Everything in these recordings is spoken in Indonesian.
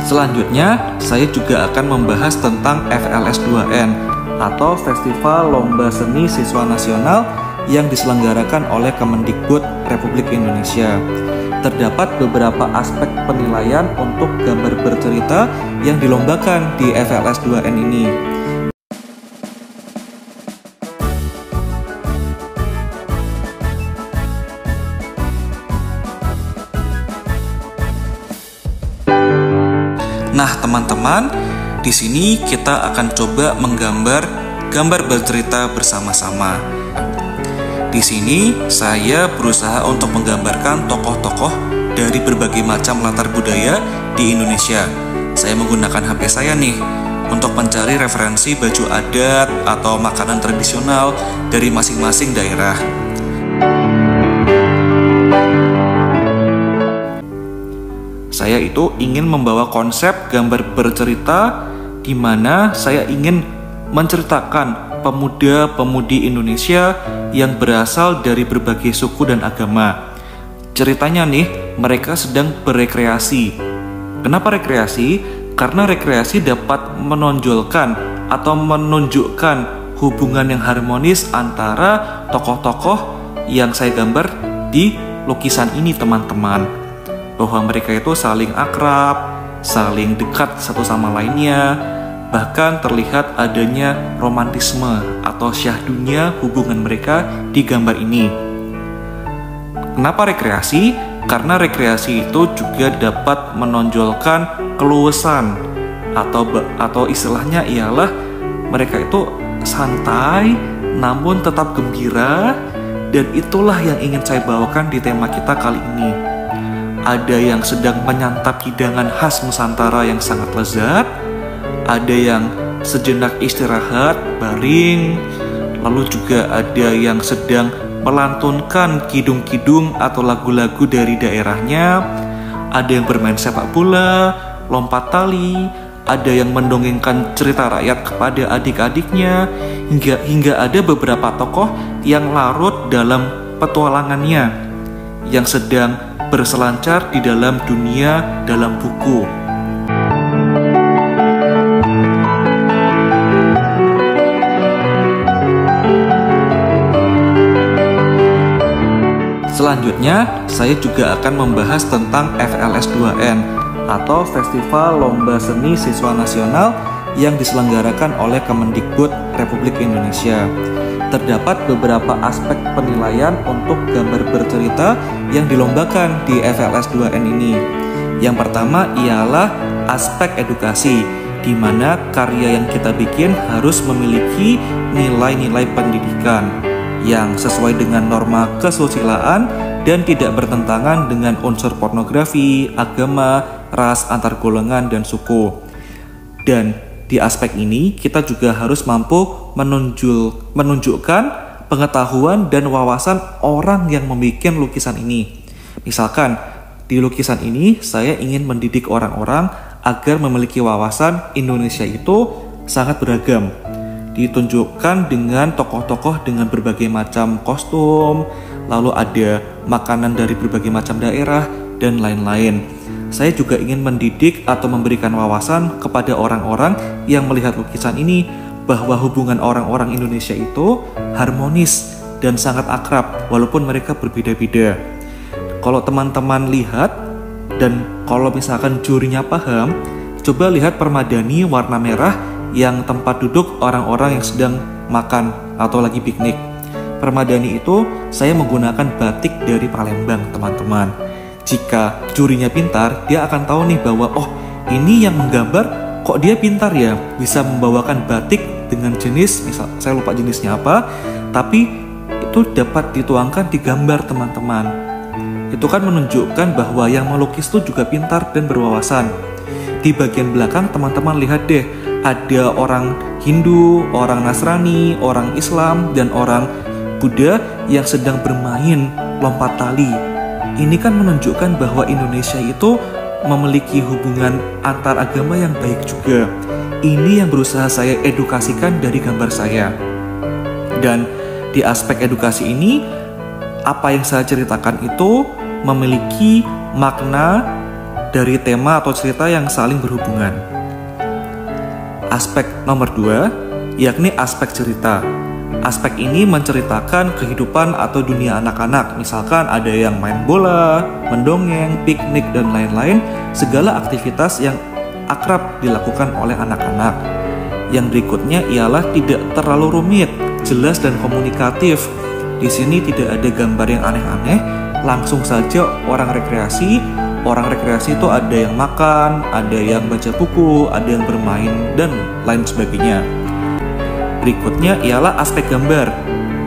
Selanjutnya, saya juga akan membahas tentang FLS2N atau Festival Lomba Seni Siswa Nasional yang diselenggarakan oleh Kemendikbud Republik Indonesia. Terdapat beberapa aspek penilaian untuk gambar bercerita yang dilombakan di FLS2N ini. Nah, teman-teman, di sini kita akan coba menggambar gambar bercerita bersama-sama. Di sini saya berusaha untuk menggambarkan tokoh-tokoh dari berbagai macam latar budaya di Indonesia. Saya menggunakan HP saya nih untuk mencari referensi baju adat atau makanan tradisional dari masing-masing daerah. Saya itu ingin membawa konsep gambar bercerita di mana saya ingin menceritakan pemuda-pemudi Indonesia yang berasal dari berbagai suku dan agama. Ceritanya nih, mereka sedang berekreasi. Kenapa rekreasi? Karena rekreasi dapat menonjolkan atau menunjukkan hubungan yang harmonis antara tokoh-tokoh yang saya gambar di lukisan ini, teman-teman. Bahwa mereka itu saling akrab, saling dekat satu sama lainnya, bahkan terlihat adanya romantisme atau syahdunya hubungan mereka di gambar ini. Kenapa rekreasi? Karena rekreasi itu juga dapat menonjolkan keluasan atau istilahnya ialah mereka itu santai namun tetap gembira, dan itulah yang ingin saya bawakan di tema kita kali ini. Ada yang sedang menyantap hidangan khas Nusantara yang sangat lezat, ada yang sejenak istirahat, baring, lalu juga ada yang sedang melantunkan kidung-kidung atau lagu-lagu dari daerahnya, ada yang bermain sepak bola, lompat tali, ada yang mendongengkan cerita rakyat kepada adik-adiknya, hingga ada beberapa tokoh yang larut dalam petualangannya, yang sedang berselancar di dalam dunia dalam buku. Selanjutnya, saya juga akan membahas tentang FLS2N atau Festival Lomba Seni Siswa Nasional yang diselenggarakan oleh Kemendikbud Republik Indonesia. Terdapat beberapa aspek penilaian untuk gambar bercerita yang dilombakan di FLS2N ini. Yang pertama ialah aspek edukasi, di mana karya yang kita bikin harus memiliki nilai-nilai pendidikan yang sesuai dengan norma kesusilaan dan tidak bertentangan dengan unsur pornografi, agama, ras, antar golongan, dan suku. Dan di aspek ini kita juga harus mampu menunjukkan pengetahuan dan wawasan orang yang membuat lukisan ini. Misalkan di lukisan ini saya ingin mendidik orang-orang agar memiliki wawasan Indonesia itu sangat beragam. Ditunjukkan dengan tokoh-tokoh dengan berbagai macam kostum, lalu ada makanan dari berbagai macam daerah, dan lain-lain. Saya juga ingin mendidik atau memberikan wawasan kepada orang-orang yang melihat lukisan ini bahwa hubungan orang-orang Indonesia itu harmonis dan sangat akrab walaupun mereka berbeda-beda. Kalau teman-teman lihat dan kalau misalkan jurinya paham, coba lihat permadani warna merah yang tempat duduk orang-orang yang sedang makan atau lagi piknik. Permadani itu saya menggunakan batik dari Palembang, teman-teman. Jika jurinya pintar, dia akan tahu nih bahwa oh, ini yang menggambar kok dia pintar ya, bisa membawakan batik dengan jenis, misal saya lupa jenisnya apa, tapi itu dapat dituangkan di gambar, teman-teman. Itu kan menunjukkan bahwa yang melukis itu juga pintar dan berwawasan. Di bagian belakang teman-teman lihat deh, ada orang Hindu, orang Nasrani, orang Islam, dan orang Buddha yang sedang bermain lompat tali. Ini kan menunjukkan bahwa Indonesia itu memiliki hubungan antar agama yang baik juga. Ini yang berusaha saya edukasikan dari gambar saya. Dan di aspek edukasi ini, apa yang saya ceritakan itu memiliki makna dari tema atau cerita yang saling berhubungan. Aspek nomor 2, yakni aspek cerita. Aspek ini menceritakan kehidupan atau dunia anak-anak. Misalkan ada yang main bola, mendongeng, piknik, dan lain-lain. Segala aktivitas yang akrab dilakukan oleh anak-anak. Yang berikutnya ialah tidak terlalu rumit, jelas dan komunikatif. Di sini tidak ada gambar yang aneh-aneh, langsung saja orang rekreasi. Orang rekreasi itu ada yang makan, ada yang baca buku, ada yang bermain, dan lain sebagainya. Berikutnya ialah aspek gambar.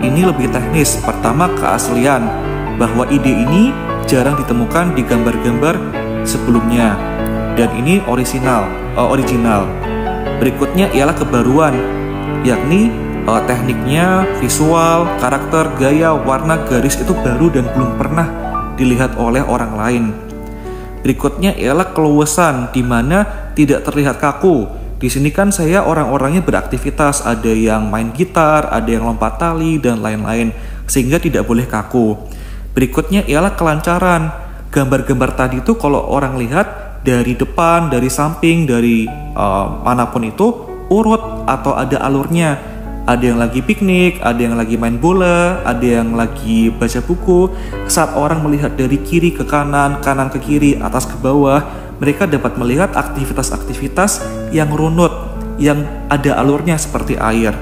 Ini lebih teknis. Pertama, keaslian, bahwa ide ini jarang ditemukan di gambar-gambar sebelumnya, dan ini original. Berikutnya ialah kebaruan, yakni tekniknya, visual, karakter, gaya, warna, garis itu baru dan belum pernah dilihat oleh orang lain. Berikutnya ialah keluasan, di mana tidak terlihat kaku. Di sini kan saya orang-orangnya beraktivitas, ada yang main gitar, ada yang lompat tali, dan lain-lain, sehingga tidak boleh kaku. Berikutnya ialah kelancaran. Gambar-gambar tadi itu kalau orang lihat dari depan, dari samping, dari manapun itu urut atau ada alurnya. Ada yang lagi piknik, ada yang lagi main bola, ada yang lagi baca buku. Saat orang melihat dari kiri ke kanan, kanan ke kiri, atas ke bawah, mereka dapat melihat aktivitas-aktivitas yang runut, yang ada alurnya seperti air.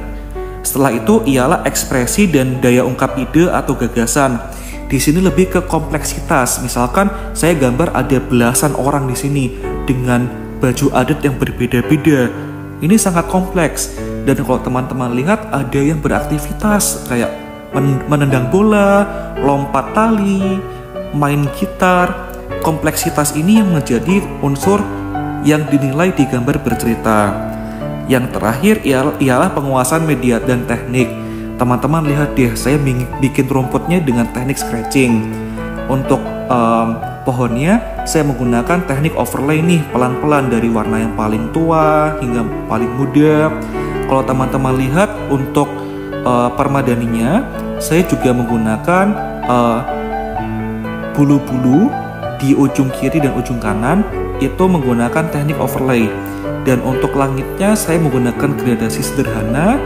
Setelah itu ialah ekspresi dan daya ungkap ide atau gagasan. Di sini lebih ke kompleksitas. Misalkan saya gambar ada belasan orang di sini dengan baju adat yang berbeda-beda. Ini sangat kompleks. Dan kalau teman-teman lihat ada yang beraktivitas kayak menendang bola, lompat tali, main gitar. Kompleksitas ini yang menjadi unsur yang dinilai di gambar bercerita. Yang terakhir ialah penguasaan media dan teknik. Teman-teman lihat deh, saya bikin rumputnya dengan teknik scratching. Untuk pohonnya, saya menggunakan teknik overlay nih, pelan-pelan dari warna yang paling tua hingga paling muda. Kalau teman-teman lihat untuk permadaninya, saya juga menggunakan bulu-bulu di ujung kiri dan ujung kanan itu menggunakan teknik overlay. Dan untuk langitnya saya menggunakan gradasi sederhana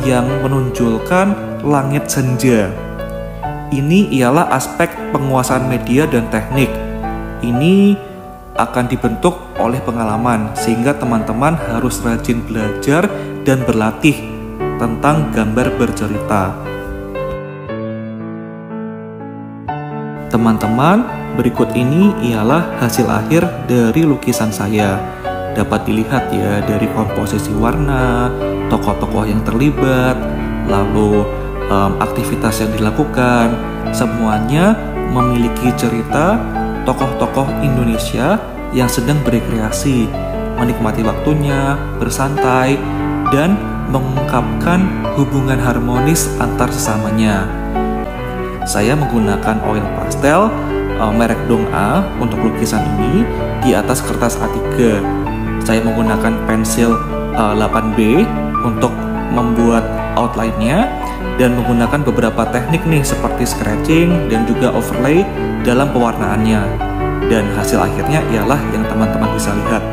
yang menonjolkan langit senja. Ini ialah aspek penguasaan media dan teknik. Ini akan dibentuk oleh pengalaman, sehingga teman-teman harus rajin belajar dan berlatih tentang gambar bercerita. Teman-teman, berikut ini ialah hasil akhir dari lukisan saya. Dapat dilihat ya dari komposisi warna, tokoh-tokoh yang terlibat, lalu aktivitas yang dilakukan. Semuanya memiliki cerita tokoh-tokoh Indonesia yang sedang berekreasi, menikmati waktunya, bersantai, dan mengungkapkan hubungan harmonis antar sesamanya. Saya menggunakan oil pastel merek Dong A untuk lukisan ini di atas kertas A3. Saya menggunakan pensil 8B untuk membuat outline-nya dan menggunakan beberapa teknik nih seperti scratching dan juga overlay dalam pewarnaannya. Dan hasil akhirnya ialah yang teman-teman bisa lihat.